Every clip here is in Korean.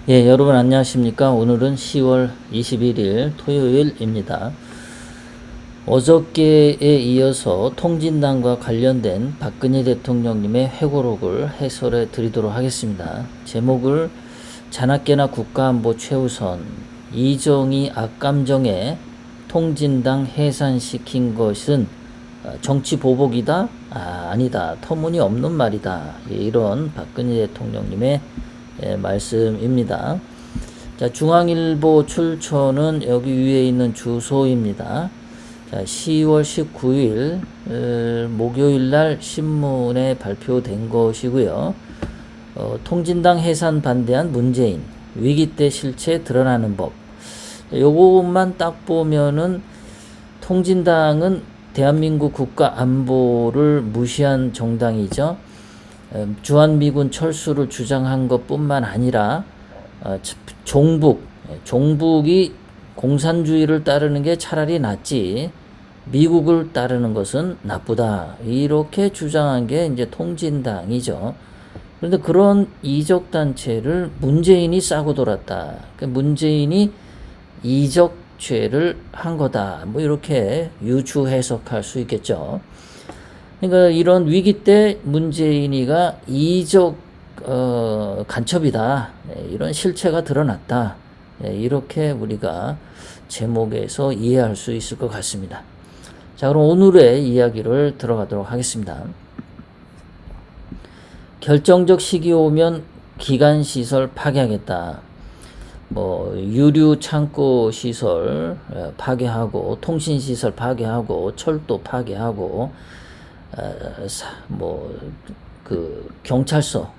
예, 여러분 안녕하십니까? 오늘은 10월 21일 토요일입니다. 어저께에 이어서 통진당과 관련된 박근혜 대통령님의 회고록을 해설해 드리도록 하겠습니다. 제목을 자나깨나 국가안보 최우선, 이정희 악감정에 통진당 해산시킨 것은 정치 보복이다? 아니다. 터무니없는 말이다. 이런 박근혜 대통령님의 말씀입니다. 자, 중앙일보 출처는 여기 위에 있는 주소입니다. 자, 10월 19일 목요일 날 신문에 발표된 것이고요. 통진당 해산 반대한 문재인, 위기 때 실체 드러나는 법. 요것만 딱 보면은 통진당은 대한민국 국가 안보를 무시한 정당이죠. 주한미군 철수를 주장한 것뿐만 아니라 종북이 공산주의를 따르는 게 차라리 낫지 미국을 따르는 것은 나쁘다, 이렇게 주장한 게 이제 통진당이죠. 그런데 그런 이적 단체를 문재인이 싸고 돌았다. 그러니까 문재인이 이적죄를 한 거다. 뭐 이렇게 유추 해석할 수 있겠죠. 그러니까 이런 위기 때 문재인이가 이적 간첩이다, 이런 실체가 드러났다, 이렇게 우리가 제목에서 이해할 수 있을 것 같습니다. 자, 그럼 오늘의 이야기를 들어가도록 하겠습니다. 결정적 시기 오면 기간시설 파괴하겠다. 유류 창고 시설 파괴하고, 통신시설 파괴하고, 철도 파괴하고, 경찰서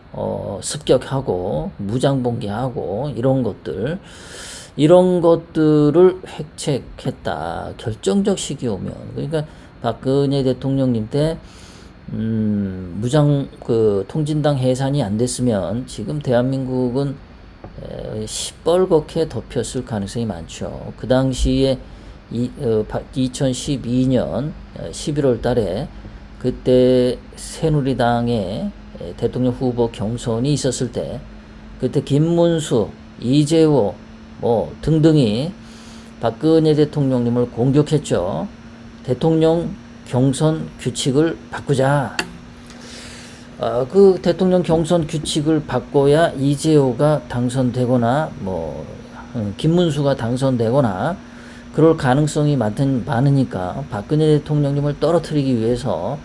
습격하고, 무장봉기하고, 이런 것들을 획책했다. 결정적 시기 오면. 그러니까 박근혜 대통령님 때 통진당 해산이 안 됐으면 지금 대한민국은 시뻘겋게 덮였을 가능성이 많죠. 그 당시에 2012년 11월 달에 그때 새누리당의 대통령 후보 경선이 있었을 때, 그때 김문수, 이재호 등등이 박근혜 대통령님을 공격했죠. 대통령 경선 규칙을 바꾸자. 그 대통령 경선 규칙을 바꿔야 이재호가 당선되거나 김문수가 당선되거나 그럴 가능성이 많으니까 박근혜 대통령님을 떨어뜨리기 위해서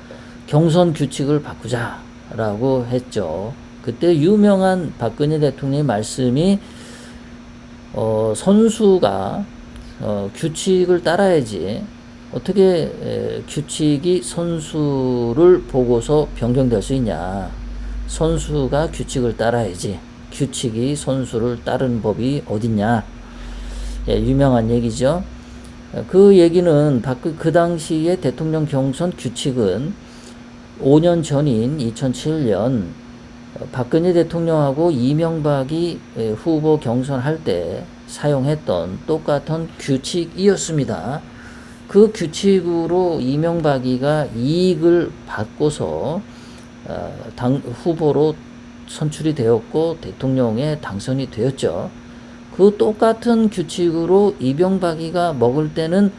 경선 규칙을 바꾸자라고 했죠. 그때 유명한 박근혜 대통령의 말씀이 선수가 규칙을 따라야지 어떻게 규칙이 선수를 보고서 변경될 수 있냐. 선수가 규칙을 따라야지 규칙이 선수를 따르는 법이 어딨냐. 유명한 얘기죠. 그 얘기는 그 당시에 대통령 경선 규칙은 5년 전인 2007년 박근혜 대통령하고 이명박이 후보 경선할 때 사용했던 똑같은 규칙이었습니다. 그 규칙으로 이명박이가 이익을 받고서 후보로 선출이 되었고 대통령에 당선이 되었죠. 그 똑같은 규칙으로 이명박이가 먹을 때는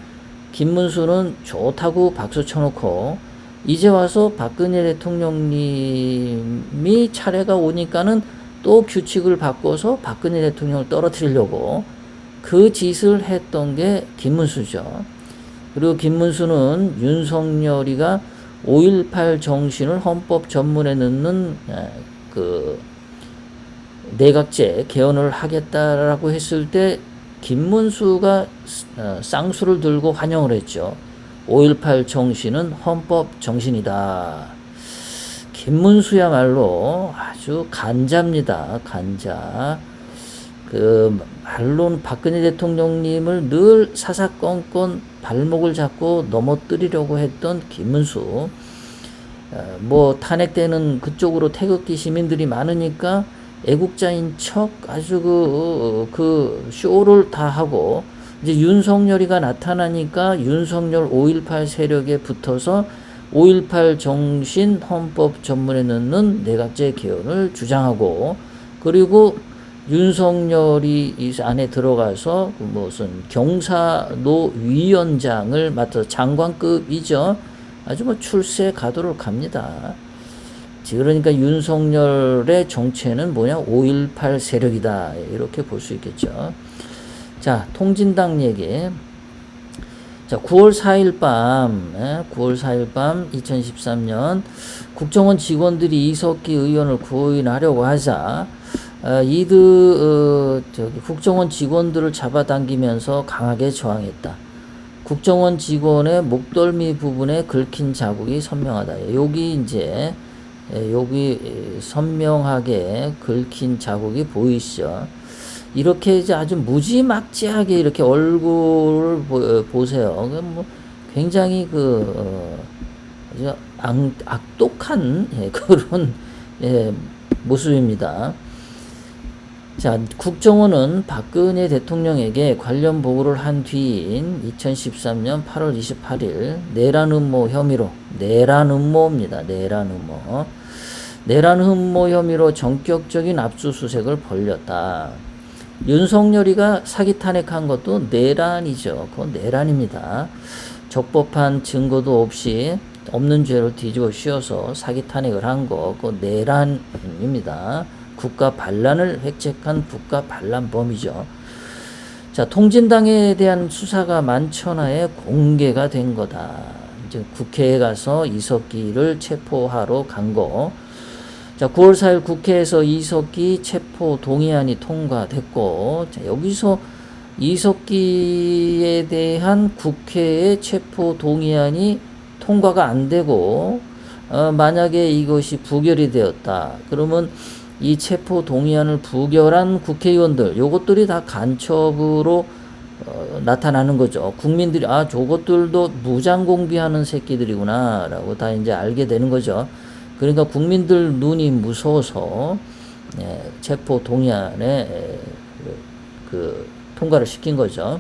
김문수는 좋다고 박수 쳐놓고, 이제 와서 박근혜 대통령님이 차례가 오니까는 또 규칙을 바꿔서 박근혜 대통령을 떨어뜨리려고 그 짓을 했던 게 김문수죠. 그리고 김문수는 윤석열이가 5.18 정신을 헌법 전문에 넣는 내각제 개헌을 하겠다라고 했을 때 김문수가 쌍수를 들고 환영을 했죠. 5.18 정신은 헌법 정신이다. 김문수야말로 아주 간자입니다. 간자. 말로는 박근혜 대통령님을 늘 사사건건 발목을 잡고 넘어뜨리려고 했던 김문수. 탄핵 때는 그쪽으로 태극기 시민들이 많으니까 애국자인 척 아주 그 쇼를 다 하고, 이제 윤석열이가 나타나니까 윤석열 5.18 세력에 붙어서 5.18 정신 헌법 전문에 넣는 내각제 개헌을 주장하고, 그리고 윤석열이 이 안에 들어가서 무슨 경사노위원장을 맡아서 장관급이죠. 아주 뭐 출세 가도를 갑니다. 그러니까 윤석열의 정체는 뭐냐? 5.18 세력이다. 이렇게 볼 수 있겠죠. 자, 통진당 얘기. 자, 9월 4일 밤, 2013년 국정원 직원들이 이석기 의원을 구인하려고 하자, 국정원 직원들을 잡아당기면서 강하게 저항했다. 국정원 직원의 목덜미 부분에 긁힌 자국이 선명하다. 여기 선명하게 긁힌 자국이 보이시죠? 이렇게 이제 아주 무지막지하게 이렇게 얼굴을 보세요. 뭐 굉장히 아주 악독한 그런 모습입니다. 자, 국정원은 박근혜 대통령에게 관련 보고를 한 뒤인 2013년 8월 28일 내란 음모 혐의로, 내란 음모입니다. 내란 음모 혐의로 전격적인 압수수색을 벌였다. 윤석열이가 사기 탄핵한 것도 내란이죠. 그건 내란입니다. 적법한 증거도 없이 없는 죄를 뒤집어 씌워서 사기 탄핵을 한 거, 그건 내란입니다. 국가 반란을 획책한 국가 반란범이죠. 자, 통진당에 대한 수사가 만천하에 공개가 된 거다. 이제 국회에 가서 이석기를 체포하러 간 거. 자, 9월 4일 국회에서 이석기 체포 동의안이 통과됐고, 자, 여기서 이석기에 대한 국회의 체포 동의안이 통과가 안 되고, 만약에 이것이 부결이 되었다. 그러면 이 체포 동의안을 부결한 국회의원들, 요것들이 다 간첩으로 나타나는 거죠. 국민들이 저것들도 무장공비하는 새끼들이구나 라고 다 이제 알게 되는 거죠. 그러니까 국민들 눈이 무서워서 체포 동의안에 통과를 시킨 거죠.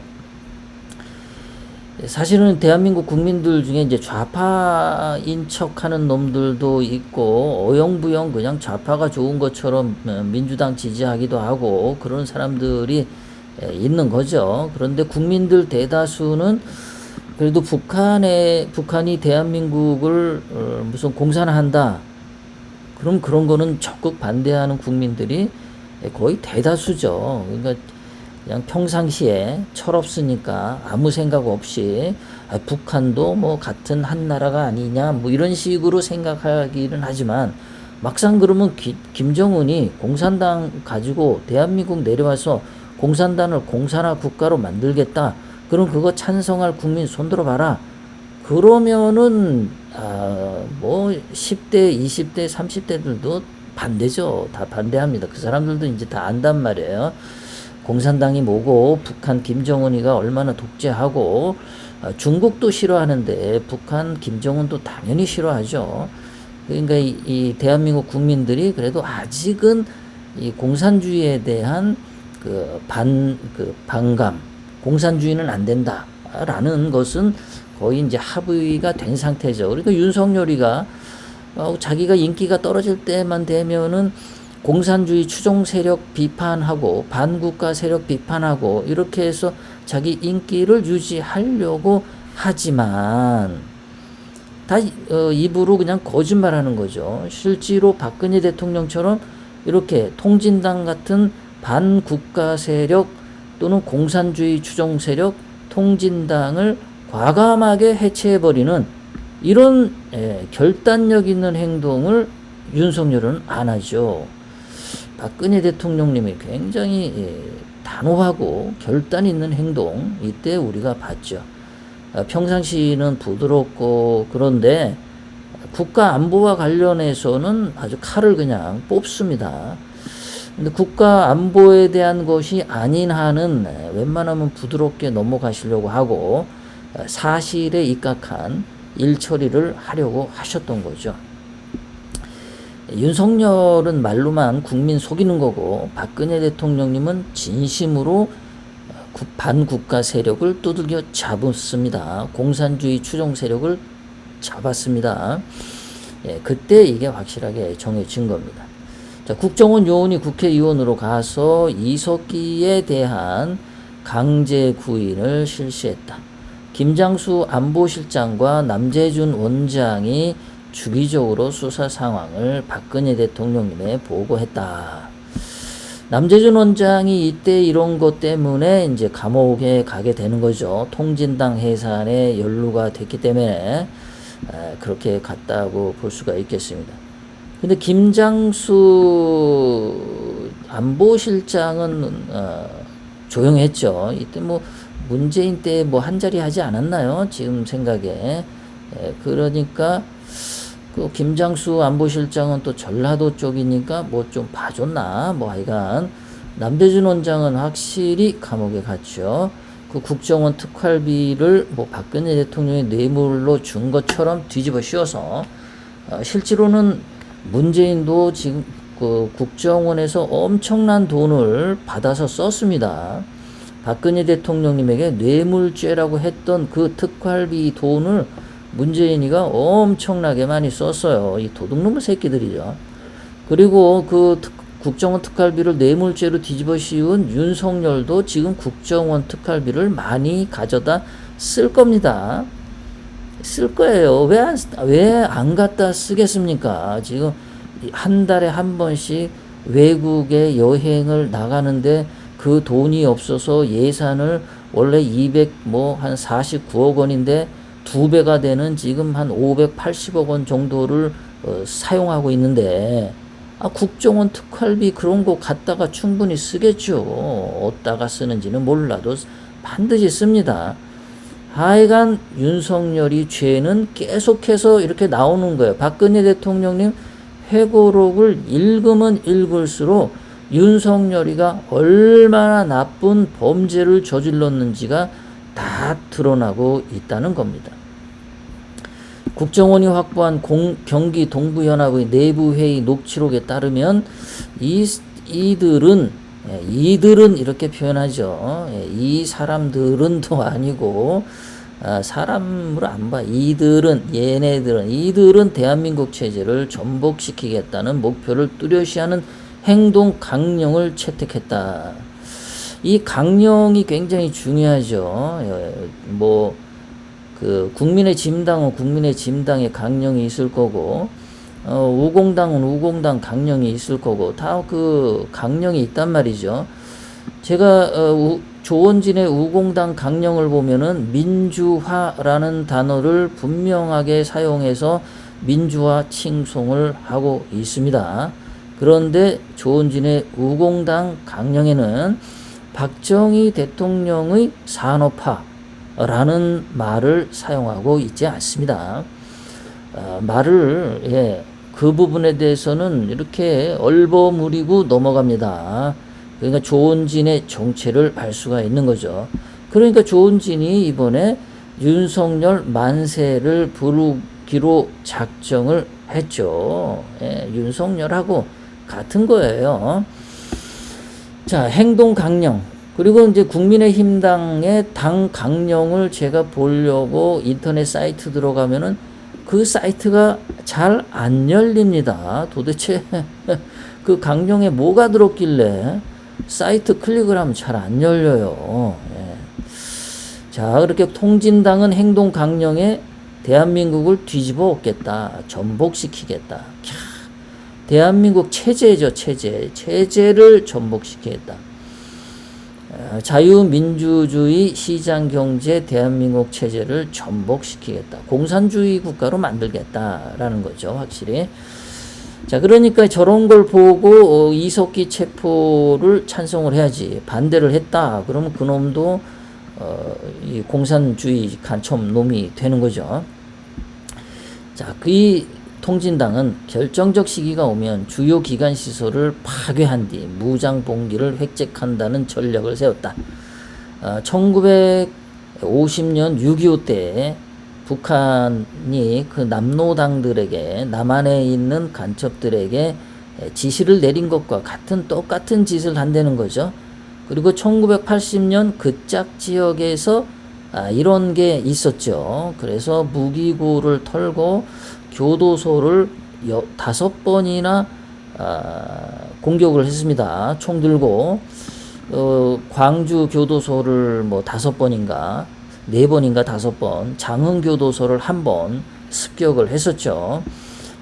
사실은 대한민국 국민들 중에 이제 좌파인 척하는 놈들도 있고 어영부영 그냥 좌파가 좋은 것처럼 민주당 지지하기도 하고 그런 사람들이 있는 거죠. 그런데 국민들 대다수는 그래도 북한이 대한민국을 무슨 공산화한다. 그럼 그런 거는 적극 반대하는 국민들이 거의 대다수죠. 그러니까 그냥 평상시에 철없으니까 아무 생각 없이 북한도 뭐 같은 한 나라가 아니냐 뭐 이런 식으로 생각하기는 하지만 막상 그러면 김정은이 공산당 가지고 대한민국 내려와서 공산당을 공산화 국가로 만들겠다. 그럼 그거 찬성할 국민 손들어 봐라. 그러면은 뭐 10대, 20대, 30대들도 반대죠. 다 반대합니다. 그 사람들도 이제 다 안단 말이에요. 공산당이 뭐고 북한 김정은이가 얼마나 독재하고 중국도 싫어하는데 북한 김정은도 당연히 싫어하죠. 그러니까 이 대한민국 국민들이 그래도 아직은 이 공산주의에 대한 반감, 공산주의는 안 된다라는 것은 거의 이제 합의가 된 상태죠. 그러니까 윤석열이가 자기가 인기가 떨어질 때만 되면은 공산주의 추종 세력 비판하고 반국가 세력 비판하고 이렇게 해서 자기 인기를 유지하려고 하지만 다 입으로 그냥 거짓말하는 거죠. 실제로 박근혜 대통령처럼 이렇게 통진당 같은 반국가 세력 또는 공산주의 추종 세력 통진당을 과감하게 해체해버리는 이런 결단력 있는 행동을 윤석열은 안 하죠. 박근혜 대통령님이 굉장히 단호하고 결단 있는 행동 이때 우리가 봤죠. 평상시는 부드럽고 그런데 국가 안보와 관련해서는 아주 칼을 그냥 뽑습니다. 근데 국가 안보에 대한 것이 아닌 한은 웬만하면 부드럽게 넘어가시려고 하고 사실에 입각한 일 처리를 하려고 하셨던 거죠. 윤석열은 말로만 국민 속이는 거고 박근혜 대통령님은 진심으로 반국가 세력을 두들겨 잡았습니다. 공산주의 추종 세력을 잡았습니다. 그때 이게 확실하게 정해진 겁니다. 자, 국정원 요원이 국회의원으로 가서 이석기에 대한 강제 구인을 실시했다. 김장수 안보실장과 남재준 원장이 주기적으로 수사 상황을 박근혜 대통령님에 보고했다. 남재준 원장이 이때 이런 것 때문에 이제 감옥에 가게 되는 거죠. 통진당 해산에 연루가 됐기 때문에 그렇게 갔다고 볼 수가 있겠습니다. 근데 김장수 안보실장은 조용했죠. 이때 뭐 문재인 때 뭐 한자리 하지 않았나요? 지금 생각에. 그러니까 그 김장수 안보실장은 또 전라도 쪽이니까 뭐 좀 봐줬나? 뭐 하여간 남재준 원장은 확실히 감옥에 갔죠. 그 국정원 특활비를 뭐 박근혜 대통령의 뇌물로 준 것처럼 뒤집어 씌워서 실제로는 문재인도 지금 그 국정원에서 엄청난 돈을 받아서 썼습니다. 박근혜 대통령님에게 뇌물죄라고 했던 그 특활비 돈을 문재인이가 엄청나게 많이 썼어요. 이 도둑놈의 새끼들이죠. 그리고 그 국정원 특활비를 뇌물죄로 뒤집어 씌운 윤석열도 지금 국정원 특활비를 많이 가져다 쓸 겁니다. 쓸 거예요. 왜 안 갖다 쓰겠습니까? 지금 한 달에 한 번씩 외국에 여행을 나가는데 그 돈이 없어서 예산을 원래 한 49억 원인데 2배가 되는 지금 한 580억 원 정도를 사용하고 있는데 국정원 특활비 그런 거 갖다가 충분히 쓰겠죠. 어디다가 쓰는지는 몰라도 반드시 씁니다. 하여간 윤석열이 죄는 계속해서 이렇게 나오는 거예요. 박근혜 대통령님 회고록을 읽으면 읽을수록 윤석열이가 얼마나 나쁜 범죄를 저질렀는지가 다 드러나고 있다는 겁니다. 국정원이 확보한 경기 동부연합의 내부회의 녹취록에 따르면 이들은 이렇게 표현하죠. 이 사람들은도 아니고 사람으로 안 봐. 이들은 대한민국 체제를 전복시키겠다는 목표를 뚜렷이하는 행동 강령을 채택했다. 이 강령이 굉장히 중요하죠. 국민의 짐당은 국민의 짐당의 강령이 있을 거고, 우공당은 우공당 강령이 있을 거고, 다 그 강령이 있단 말이죠. 제가, 조원진의 우공당 강령을 보면은 민주화라는 단어를 분명하게 사용해서 민주화 칭송을 하고 있습니다. 그런데 조원진의 우공당 강령에는 박정희 대통령의 산업화라는 말을 사용하고 있지 않습니다. 그 부분에 대해서는 이렇게 얼버무리고 넘어갑니다. 그러니까 조원진의 정체를 알 수가 있는 거죠. 그러니까 조원진이 이번에 윤석열 만세를 부르기로 작정을 했죠. 윤석열하고 같은 거예요. 자, 행동 강령. 그리고 이제 국민의힘당의 당 강령을 제가 보려고 인터넷 사이트 들어가면은 그 사이트가 잘 안 열립니다. 도대체 그 강령에 뭐가 들었길래 사이트 클릭을 하면 잘 안 열려요. 자, 그렇게 통진당은 행동 강령에 대한민국을 뒤집어 엎겠다. 전복시키겠다. 대한민국 체제죠, 체제를 전복시키겠다. 자유민주주의 시장경제 대한민국 체제를 전복시키겠다. 공산주의 국가로 만들겠다라는 거죠, 확실히. 자, 그러니까 저런 걸 보고 이석기 체포를 찬성을 해야지. 반대를 했다. 그러면 그놈도 이 공산주의 간첩 놈이 되는 거죠. 자, 그 통진당은 결정적 시기가 오면 주요 기관 시설을 파괴한 뒤 무장 봉기를 획책한다는 전략을 세웠다. 1950년 6.25 때 북한이 그 남로당들에게 남한에 있는 간첩들에게 지시를 내린 것과 똑같은 짓을 한다는 거죠. 그리고 1980년 그짝 지역에서 이런 게 있었죠. 그래서 무기고를 털고 교도소를 5번이나 공격을 했습니다. 총 들고 광주 교도소를 뭐 5번인가 4번인가 5번, 장흥 교도소를 1번 습격을 했었죠.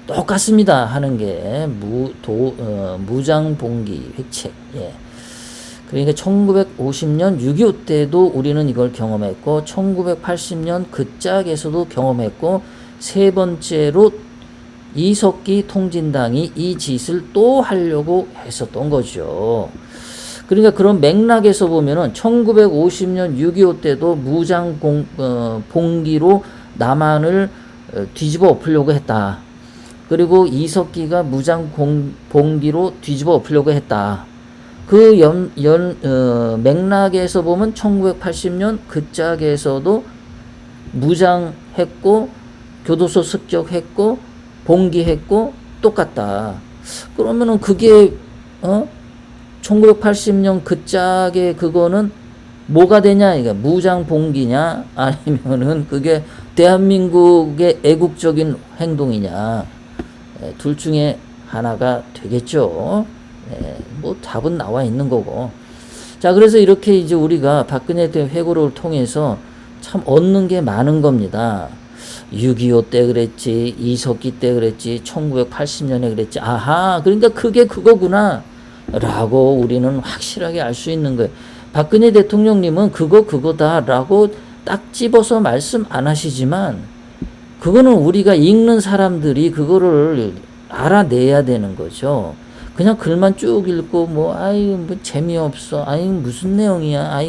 똑같습니다. 하는 게 무장봉기 획책. 예. 그러니까 1950년 6.25 때도 우리는 이걸 경험했고 1980년 그 짝에서도 경험했고 세 번째로 이석기 통진당이 이 짓을 또 하려고 했었던 거죠. 그러니까 그런 맥락에서 보면은 1950년 6.25 때도 무장 봉기로 남한을 뒤집어 엎으려고 했다. 그리고 이석기가 무장 봉기로 뒤집어 엎으려고 했다. 그 맥락에서 보면 1980년 그 짝에서도 무장했고 교도소 습격했고 봉기했고 똑같다. 그러면은 그게 1980년 그 짝의 그거는 뭐가 되냐? 이게 무장 봉기냐? 아니면은 그게 대한민국의 애국적인 행동이냐? 둘 중에 하나가 되겠죠. 뭐 답은 나와 있는 거고. 자, 그래서 이렇게 이제 우리가 박근혜 대 회고록을 통해서 참 얻는 게 많은 겁니다. 6.25 때 그랬지, 이석기 때 그랬지, 1980년에 그랬지. 아하, 그러니까 그게 그거구나 라고 우리는 확실하게 알 수 있는 거예요. 박근혜 대통령님은 그거다라고 딱 집어서 말씀 안 하시지만 그거는 우리가 읽는 사람들이 그거를 알아내야 되는 거죠. 그냥 글만 쭉 읽고 뭐 재미없어, 무슨 내용이야,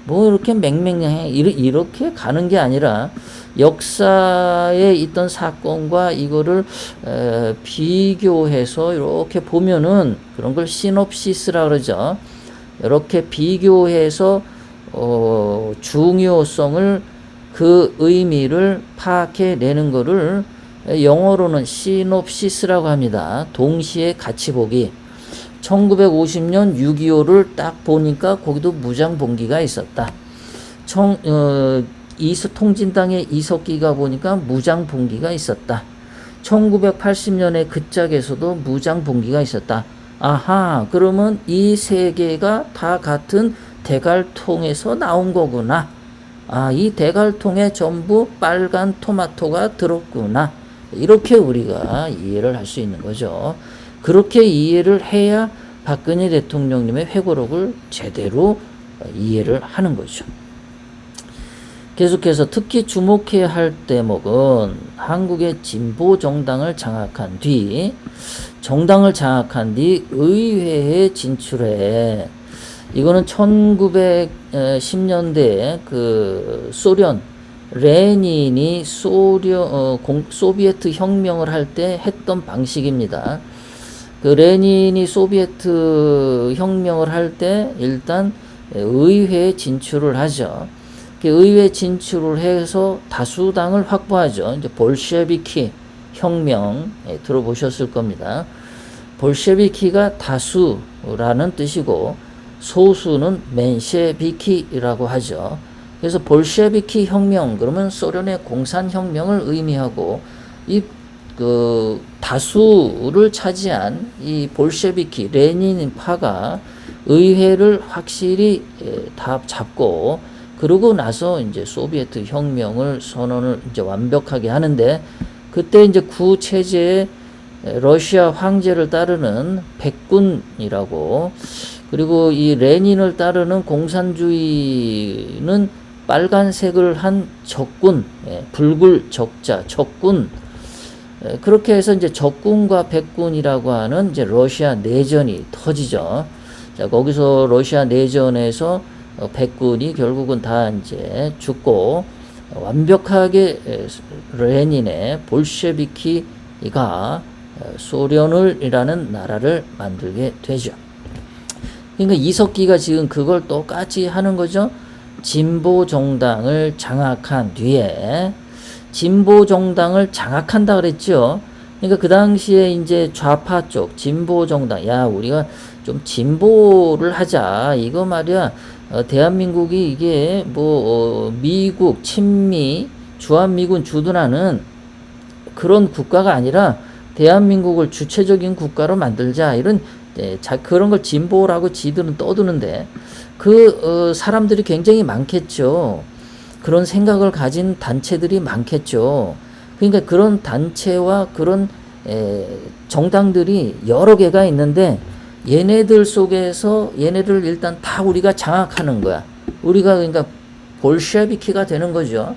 뭐 이렇게 맹맹해 이렇게 가는 게 아니라 역사에 있던 사건과 이거를 비교해서 이렇게 보면은 그런 걸 시놉시스라 그러죠. 이렇게 비교해서 중요성을 그 의미를 파악해내는 거를 영어로는 시놉시스라고 합니다. 동시에 같이 보기. 1950년 6.25를 딱 보니까 거기도 무장봉기가 있었다. 통진당의 이석기가 보니까 무장봉기가 있었다. 1980년에 그 짝에서도 무장봉기가 있었다. 아하, 그러면 이 세 개가 다 같은 대갈통에서 나온 거구나. 이 대갈통에 전부 빨간 토마토가 들었구나. 이렇게 우리가 이해를 할 수 있는 거죠. 그렇게 이해를 해야 박근혜 대통령님의 회고록을 제대로 이해를 하는 거죠. 계속해서 특히 주목해야 할 대목은 한국의 진보 정당을 장악한 뒤 의회에 진출해. 이거는 1910년대 그 소련 레닌이 소비에트 혁명을 할 때 했던 방식입니다. 그 레닌이 소비에트 혁명을 할 때 일단 의회에 진출을 하죠. 의회에 진출을 해서 다수당을 확보하죠. 이제 볼셰비키 혁명 들어보셨을 겁니다. 볼셰비키가 다수라는 뜻이고 소수는 멘셰비키라고 하죠. 그래서 볼셰비키 혁명 그러면 소련의 공산혁명을 의미하고 다수를 차지한 이 볼셰비키 레닌파가 의회를 확실히 다 잡고 그러고 나서 이제 소비에트 혁명을 선언을 이제 완벽하게 하는데 그때 이제 구체제에 러시아 황제를 따르는 백군이라고 그리고 이 레닌을 따르는 공산주의는 빨간색을 한 적군, 붉을 적자, 적군. 그렇게 해서 이제 적군과 백군이라고 하는 이제 러시아 내전이 터지죠. 자, 거기서 러시아 내전에서 백군이 결국은 다 이제 죽고 완벽하게 레닌의 볼셰비키가 소련이라는 나라를 만들게 되죠. 그러니까 이석기가 지금 그걸 똑같이 하는 거죠. 진보 정당을 장악한 뒤에 진보 정당을 장악한다 그랬죠. 그러니까 그 당시에 이제 좌파 쪽 진보 정당 우리가 좀 진보를 하자 이거 말이야. 대한민국이 이게 미국 친미 주한미군 주둔하는 그런 국가가 아니라 대한민국을 주체적인 국가로 만들자 이런 그런 걸 진보라고 지들은 떠드는데 사람들이 굉장히 많겠죠. 그런 생각을 가진 단체들이 많겠죠. 그러니까 그런 단체와 그런 정당들이 여러 개가 있는데 얘네들 속에서 얘네들 일단 다 우리가 장악하는 거야. 우리가 그러니까 볼셰비키가 되는 거죠.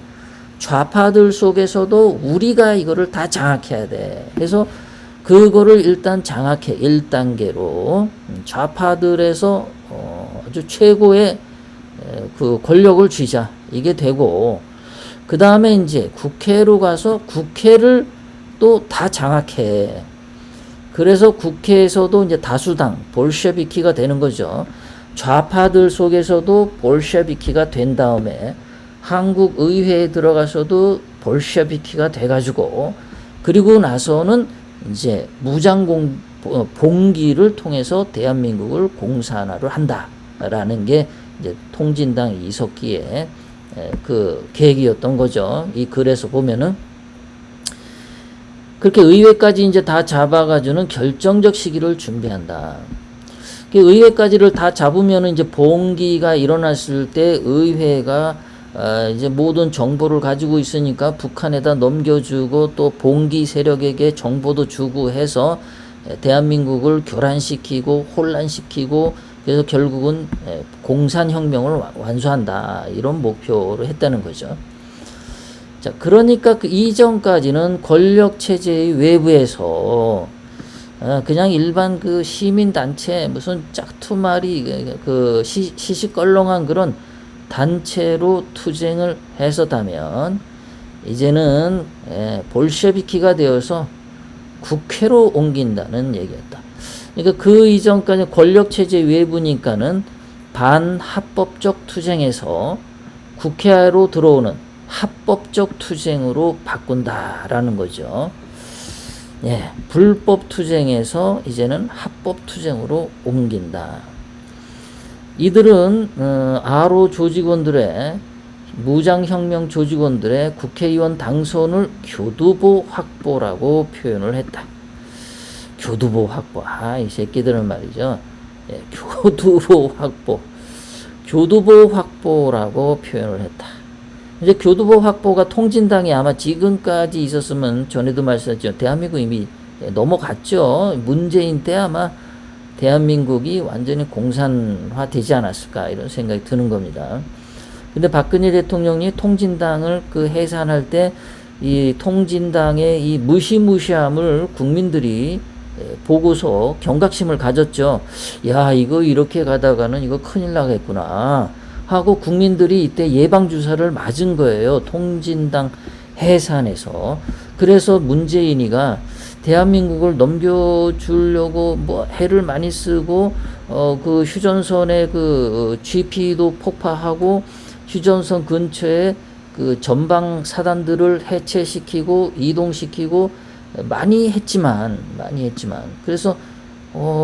좌파들 속에서도 우리가 이거를 다 장악해야 돼. 그래서 그거를 일단 장악해 1단계로 좌파들에서 아주 최고의 그 권력을 쥐자 이게 되고 그 다음에 이제 국회로 가서 국회를 또 다 장악해. 그래서 국회에서도 이제 다수당 볼셰비키가 되는 거죠. 좌파들 속에서도 볼셰비키가 된 다음에 한국 의회에 들어가서도 볼셰비키가 돼가지고 그리고 나서는 이제 봉기를 통해서 대한민국을 공산화를 한다라는 게 이제 통진당 이석기의 그 계획이었던 거죠. 이 글에서 보면은 그렇게 의회까지 이제 다 잡아가지고는 결정적 시기를 준비한다. 의회까지를 다 잡으면은 이제 봉기가 일어났을 때 의회가 이제 모든 정보를 가지고 있으니까 북한에다 넘겨주고 또 봉기 세력에게 정보도 주고 해서 대한민국을 교란시키고 혼란시키고 그래서 결국은 공산혁명을 완수한다 이런 목표로 했다는 거죠. 자, 그러니까 그 이전까지는 권력체제의 외부에서 그냥 일반 그 시민단체 무슨 짝투마리 그 시시껄렁한 그런 단체로 투쟁을 했었다면 이제는 볼셰비키가 되어서 국회로 옮긴다는 얘기였다. 그러니까 그 이전까지 권력체제 외부니까는 반합법적 투쟁에서 국회로 들어오는 합법적 투쟁으로 바꾼다라는 거죠. 예, 불법 투쟁에서 이제는 합법 투쟁으로 옮긴다. 이들은 아로 조직원들의 무장혁명 조직원들의 국회의원 당선을 교두보 확보라고 표현을 했다. 교두보 확보. 이 새끼들은 말이죠. 예, 교두보 확보. 교두보 확보라고 표현을 했다. 이제 교두보 확보가 통진당이 아마 지금까지 있었으면 전에도 말씀드렸죠. 대한민국 이미 넘어갔죠. 문재인 때 아마 대한민국이 완전히 공산화 되지 않았을까 이런 생각이 드는 겁니다. 근데 박근혜 대통령이 통진당을 그 해산할 때 이 통진당의 이 무시무시함을 국민들이 보고서 경각심을 가졌죠. 야, 이거 이렇게 가다가는 이거 큰일 나겠구나 하고 국민들이 이때 예방주사를 맞은 거예요. 통진당 해산에서. 그래서 문재인이가 대한민국을 넘겨주려고 뭐 해를 많이 쓰고 그 휴전선의 그 GP도 폭파하고 휴전선 근처에 그 전방 사단들을 해체시키고 이동시키고 많이 했지만 그래서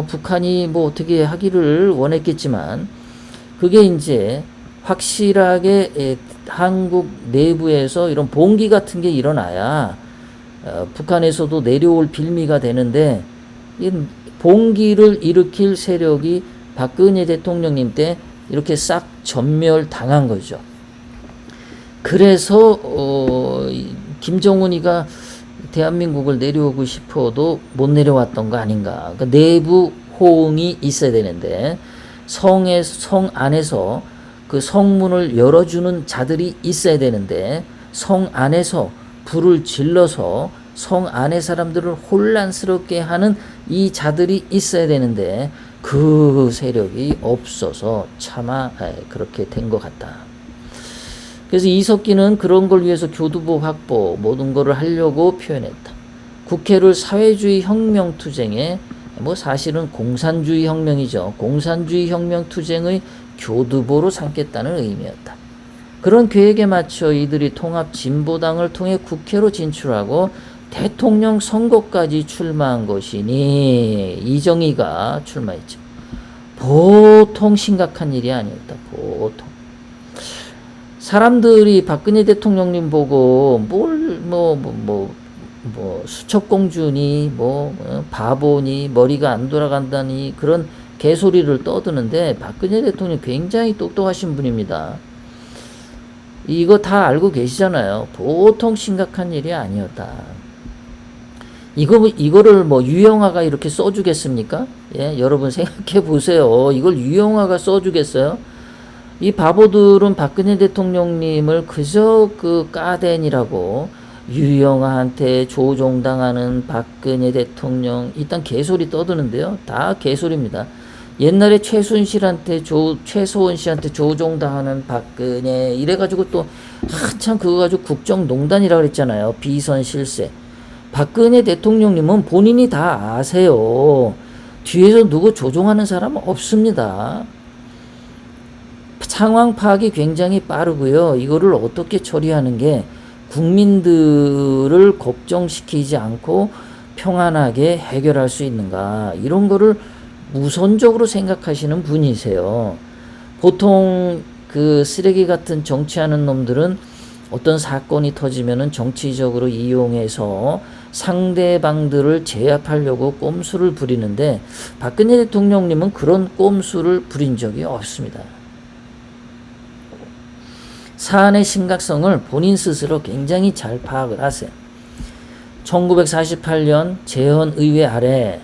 북한이 뭐 어떻게 하기를 원했겠지만 그게 이제 확실하게 한국 내부에서 이런 봉기 같은 게 일어나야 북한에서도 내려올 빌미가 되는데 이 봉기를 일으킬 세력이 박근혜 대통령님 때 이렇게 싹 전멸당한 거죠. 그래서 김정은이가 대한민국을 내려오고 싶어도 못 내려왔던 거 아닌가. 그러니까 내부 호응이 있어야 되는데 성 안에서 그 성문을 열어주는 자들이 있어야 되는데 성 안에서 불을 질러서 성 안의 사람들을 혼란스럽게 하는 이 자들이 있어야 되는데 그 세력이 없어서 차마 그렇게 된 것 같다. 그래서 이석기는 그런 걸 위해서 교두보 확보 모든 거를 하려고 표현했다. 국회를 사회주의 혁명 투쟁에 뭐 사실은 공산주의 혁명이죠. 공산주의 혁명 투쟁의 교두보로 삼겠다는 의미였다. 그런 계획에 맞춰 이들이 통합 진보당을 통해 국회로 진출하고 대통령 선거까지 출마한 것이니 이정희가 출마했죠. 보통 심각한 일이 아니었다. 보통. 사람들이 박근혜 대통령님 보고 뭐 수첩공주니 바보니 머리가 안 돌아간다니 그런 개소리를 떠드는데 박근혜 대통령이 굉장히 똑똑하신 분입니다. 이거 다 알고 계시잖아요. 보통 심각한 일이 아니었다. 이거를 유영아가 이렇게 써주겠습니까? 예, 여러분 생각해 보세요. 이걸 유영아가 써주겠어요? 이 바보들은 박근혜 대통령님을 그저 까댄이라고 유영아한테 조종당하는 박근혜 대통령 일단 개소리 떠드는데요. 다 개소리입니다. 옛날에 최소원 씨한테 조종당하는 박근혜 이래가지고 또 한참 그거 가지고 국정농단이라고 그랬잖아요. 비선 실세. 박근혜 대통령님은 본인이 다 아세요. 뒤에서 누구 조종하는 사람은 없습니다. 상황 파악이 굉장히 빠르고요. 이거를 어떻게 처리하는 게 국민들을 걱정시키지 않고 평안하게 해결할 수 있는가 이런 거를 우선적으로 생각하시는 분이세요. 보통 쓰레기 같은 정치하는 놈들은 어떤 사건이 터지면은 정치적으로 이용해서 상대방들을 제압하려고 꼼수를 부리는데 박근혜 대통령님은 그런 꼼수를 부린 적이 없습니다. 사안의 심각성을 본인 스스로 굉장히 잘 파악을 하세요. 1948년 재헌의회 아래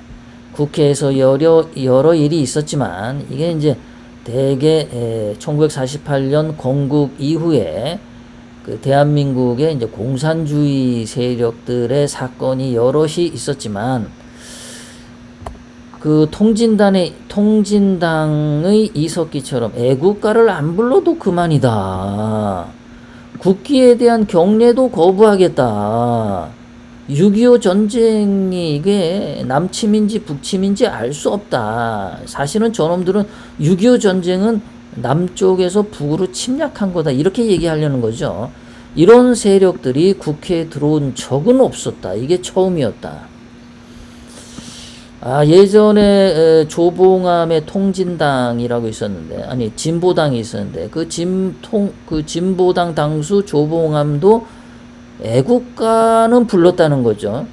국회에서 여러 일이 있었지만 이게 이제 대개 1948년 건국 이후에 대한민국의 이제 공산주의 세력들의 사건이 여럿이 있었지만 통진당의 이석기처럼 애국가를 안 불러도 그만이다. 국기에 대한 경례도 거부하겠다. 6.25 전쟁이 이게 남침인지 북침인지 알 수 없다. 사실은 저놈들은 6.25 전쟁은 남쪽에서 북으로 침략한 거다. 이렇게 얘기하려는 거죠. 이런 세력들이 국회에 들어온 적은 없었다. 이게 처음이었다. 예전에 조봉암의 통진당이라고 있었는데, 진보당이 있었는데, 진보당 당수 조봉암도 애국가는 불렀다는 거죠.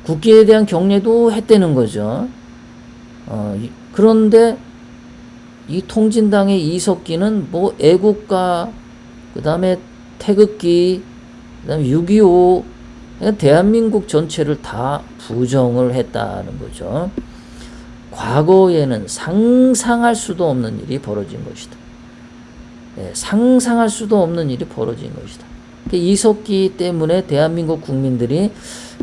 국기에 대한 경례도 했다는 거죠. 그런데 이 통진당의 이석기는 애국가, 그 다음에 태극기, 그 다음에 6.25, 대한민국 전체를 다 부정을 했다는 거죠. 과거에는 상상할 수도 없는 일이 벌어진 것이다. 상상할 수도 없는 일이 벌어진 것이다. 이석기 때문에 대한민국 국민들이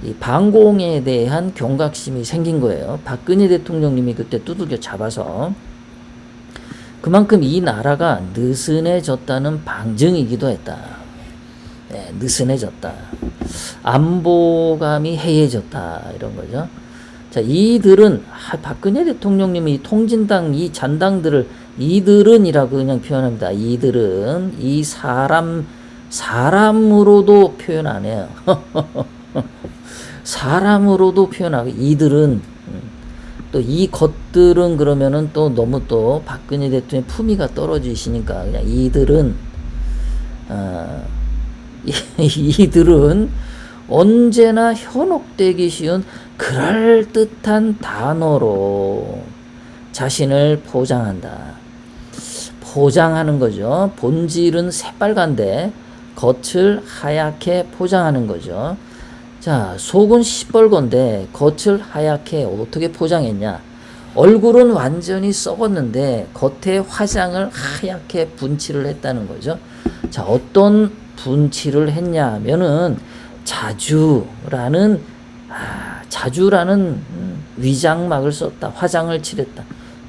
이 반공에 대한 경각심이 생긴 거예요. 박근혜 대통령님이 그때 두들겨 잡아서 그만큼 이 나라가 느슨해졌다는 방증이기도 했다. 느슨해졌다. 안보감이 해이해졌다. 이런 거죠. 자, 이들은 박근혜 대통령님이 이 통진당 이 잔당들을 이들은이라고 그냥 표현합니다. 이들은 이 사람으로도 표현 안 해요. 사람으로도 표현하고 이들은 또 이 것들은 그러면은 또 너무 또 박근혜 대통령의 품위가 떨어지시니까 그냥 이들은 이들은 언제나 현혹되기 쉬운 그럴듯한 단어로 자신을 포장한다. 포장하는 거죠. 본질은 새빨간데 겉을 하얗게 포장하는 거죠. 자, 속은 시뻘건데 겉을 하얗게 어떻게 포장했냐? 얼굴은 완전히 썩었는데 겉에 화장을 하얗게 분칠을 했다는 거죠. 자, 어떤 분칠을 했냐 하면은 자주라는 위장막을 썼다. 화장을 칠했다.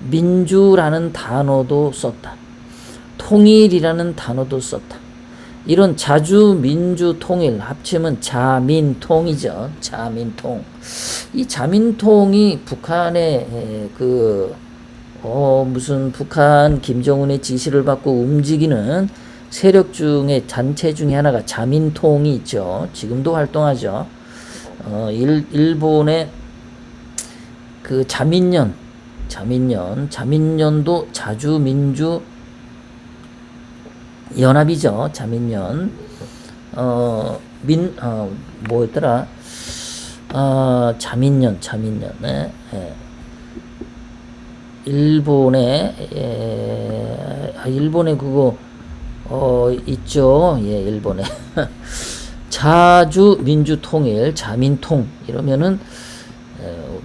민주라는 단어도 썼다. 통일이라는 단어도 썼다. 이런 자주, 민주, 통일 합치면 자민통이죠. 자민통. 이 자민통이 북한의 무슨 북한 김정은의 지시를 받고 움직이는 세력 중에 단체 중에 하나가 자민통이 있죠. 지금도 활동하죠. 일본의 자민련도 자주민주 연합이죠. 자민련. 뭐였더라? 자민련. 예. 일본에 그거 있죠. 예, 일본에. 자주 민주통일, 자민통 이러면은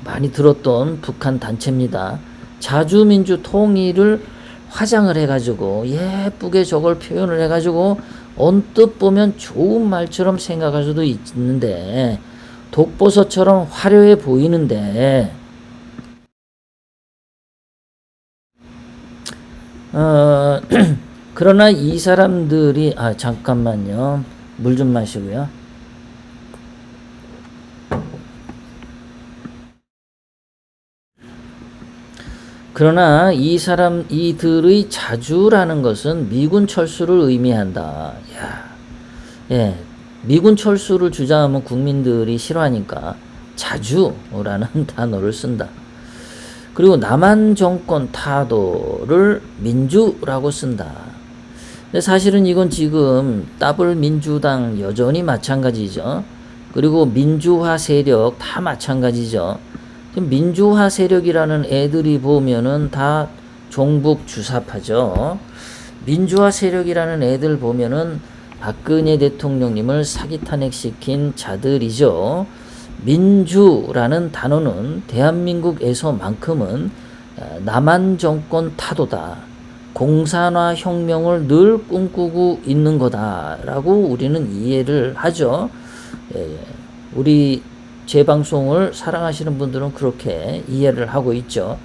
많이 들었던 북한 단체입니다. 자주 민주통일을 화장을 해가지고 예쁘게 저걸 표현을 해가지고 언뜻 보면 좋은 말처럼 생각할 수도 있는데 독버섯처럼 화려해 보이는데 그러나 이 사람들이 잠깐만요. 물 좀 마시고요. 그러나 이들의 자주라는 것은 미군 철수를 의미한다. 예, 미군 철수를 주장하면 국민들이 싫어하니까 자주라는 단어를 쓴다. 그리고 남한 정권 타도를 민주라고 쓴다. 근데 사실은 이건 지금 더블 민주당 여전히 마찬가지죠. 그리고 민주화 세력 다 마찬가지죠. 민주화 세력이라는 애들이 보면은 다 종북 주사파죠. 민주화 세력이라는 애들 보면은 박근혜 대통령님을 사기 탄핵시킨 자들이죠. 민주라는 단어는 대한민국에서만큼은 남한 정권 타도다. 공산화 혁명을 늘 꿈꾸고 있는 거다라고 우리는 이해를 하죠. 우리 제 방송을 사랑하시는 분들은 그렇게 이해를 하고 있죠.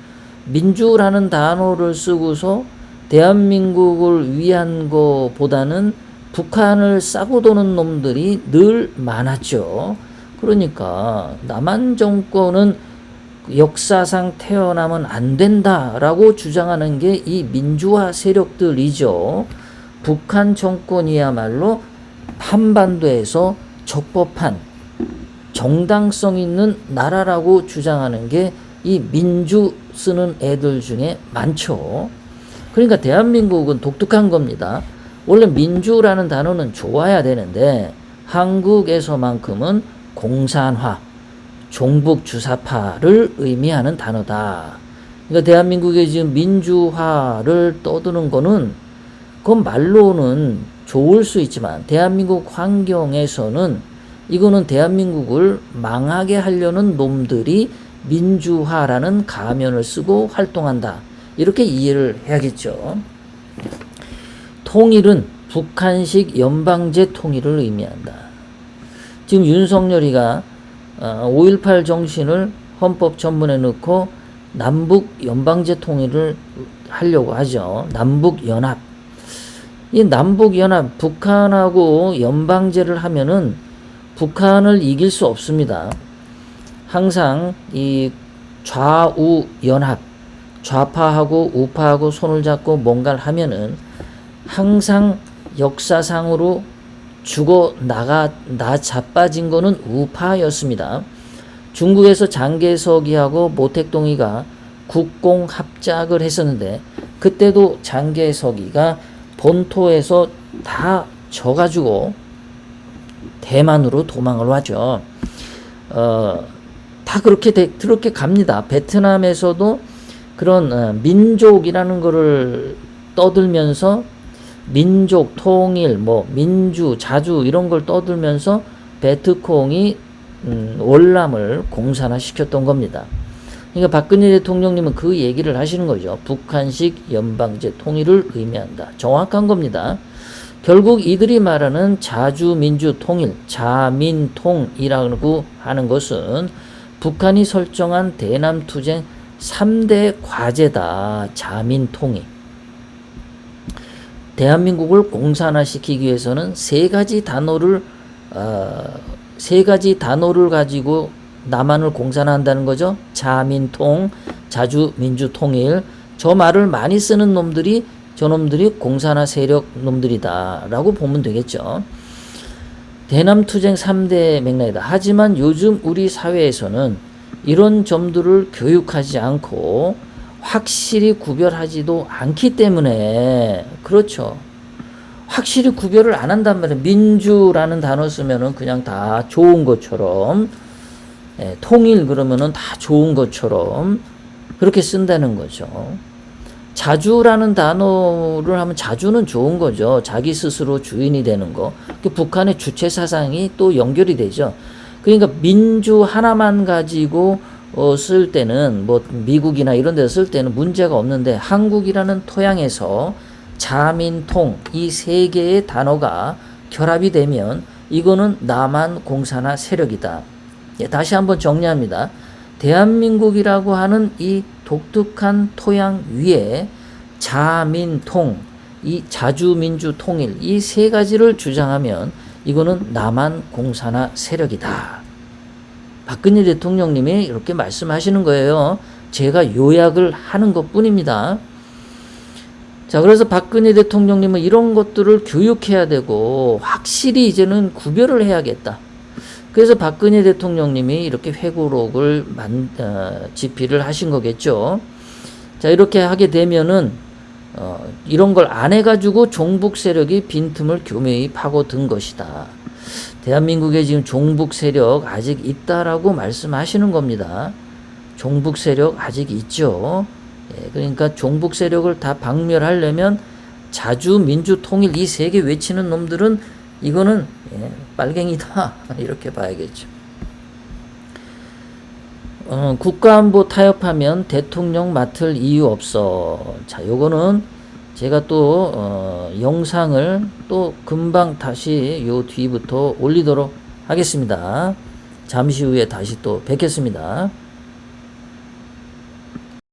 민주라는 단어를 쓰고서 대한민국을 위한 것보다는 북한을 싸고 도는 놈들이 늘 많았죠. 그러니까 남한 정권은 역사상 태어나면 안 된다라고 주장하는 게 이 민주화 세력들이죠. 북한 정권이야말로 한반도에서 적법한 정당성 있는 나라라고 주장하는 게 이 민주 쓰는 애들 중에 많죠. 그러니까 대한민국은 독특한 겁니다. 원래 민주라는 단어는 좋아야 되는데 한국에서만큼은 공산화, 종북 주사파를 의미하는 단어다. 그러니까 대한민국의 지금 민주화를 떠드는 거는 그건 말로는 좋을 수 있지만 대한민국 환경에서는 이거는 대한민국을 망하게 하려는 놈들이 민주화라는 가면을 쓰고 활동한다. 이렇게 이해를 해야겠죠. 통일은 북한식 연방제 통일을 의미한다. 지금 윤석열이가 5.18 정신을 헌법 전문에 넣고 남북 연방제 통일을 하려고 하죠. 남북연합. 이 남북연합, 북한하고 연방제를 하면은 북한을 이길 수 없습니다. 항상 이 좌우 연합, 좌파하고 우파하고 손을 잡고 뭔가를 하면은 항상 역사상으로 나 자빠진 거는 우파였습니다. 중국에서 장개석이하고 모택동이가 국공 합작을 했었는데 그때도 장개석이가 본토에서 다 져가지고 대만으로 도망을 와죠. 다 그렇게 갑니다. 베트남에서도 그런 민족이라는 거를 떠들면서 민족, 통일, 민주, 자주 이런 걸 떠들면서 베트콩이 월남을 공산화시켰던 겁니다. 그러니까 박근혜 대통령님은 그 얘기를 하시는 거죠. 북한식 연방제 통일을 의미한다. 정확한 겁니다. 결국 이들이 말하는 자주민주 통일, 자민통이라고 하는 것은 북한이 설정한 대남투쟁 3대 과제다. 자민통일. 대한민국을 공산화시키기 위해서는 세 가지 단어를 가지고 남한을 공산화한다는 거죠. 자민통, 자주민주통일. 저 말을 많이 쓰는 놈들이 저놈들이 공산화 세력 놈들이다 라고 보면 되겠죠. 대남투쟁 3대 맥락이다. 하지만 요즘 우리 사회에서는 이런 점들을 교육하지 않고 확실히 구별하지도 않기 때문에 그렇죠. 확실히 구별을 안 한단 말이에요. 민주라는 단어 쓰면은 그냥 다 좋은 것처럼 통일 그러면은 다 좋은 것처럼 그렇게 쓴다는 거죠. 자주라는 단어를 하면 자주는 좋은 거죠. 자기 스스로 주인이 되는 거. 북한의 주체 사상이 또 연결이 되죠. 그러니까 민주 하나만 가지고 쓸 때는 뭐 미국이나 이런 데서 쓸 때는 문제가 없는데 한국이라는 토양에서 자민통 이 세 개의 단어가 결합이 되면 이거는 남한 공산화 세력이다. 다시 한번 정리합니다. 대한민국이라고 하는 이 독특한 토양 위에 자민통, 이 자주민주 통일 이 세 가지를 주장하면 이거는 남한 공산화 세력이다. 박근혜 대통령님이 이렇게 말씀하시는 거예요. 제가 요약을 하는 것 뿐입니다. 자, 그래서 박근혜 대통령님은 이런 것들을 교육해야 되고 확실히 이제는 구별을 해야겠다. 그래서 박근혜 대통령님이 이렇게 회고록을 집필을 하신 거겠죠. 자, 이렇게 하게 되면은 이런 걸 안 해가지고 종북 세력이 빈틈을 교묘히 파고든 것이다. 대한민국에 지금 종북 세력 아직 있다라고 말씀하시는 겁니다. 종북 세력 아직 있죠. 그러니까 종북 세력을 다 박멸하려면 자주 민주 통일 이 세 개 외치는 놈들은 이거는 빨갱이다 이렇게 봐야겠죠. 국가안보 타협하면 대통령 맡을 이유 없어. 자, 요거는 제가 또 영상을 또 금방 다시 요 뒤부터 올리도록 하겠습니다. 잠시 후에 다시 또 뵙겠습니다.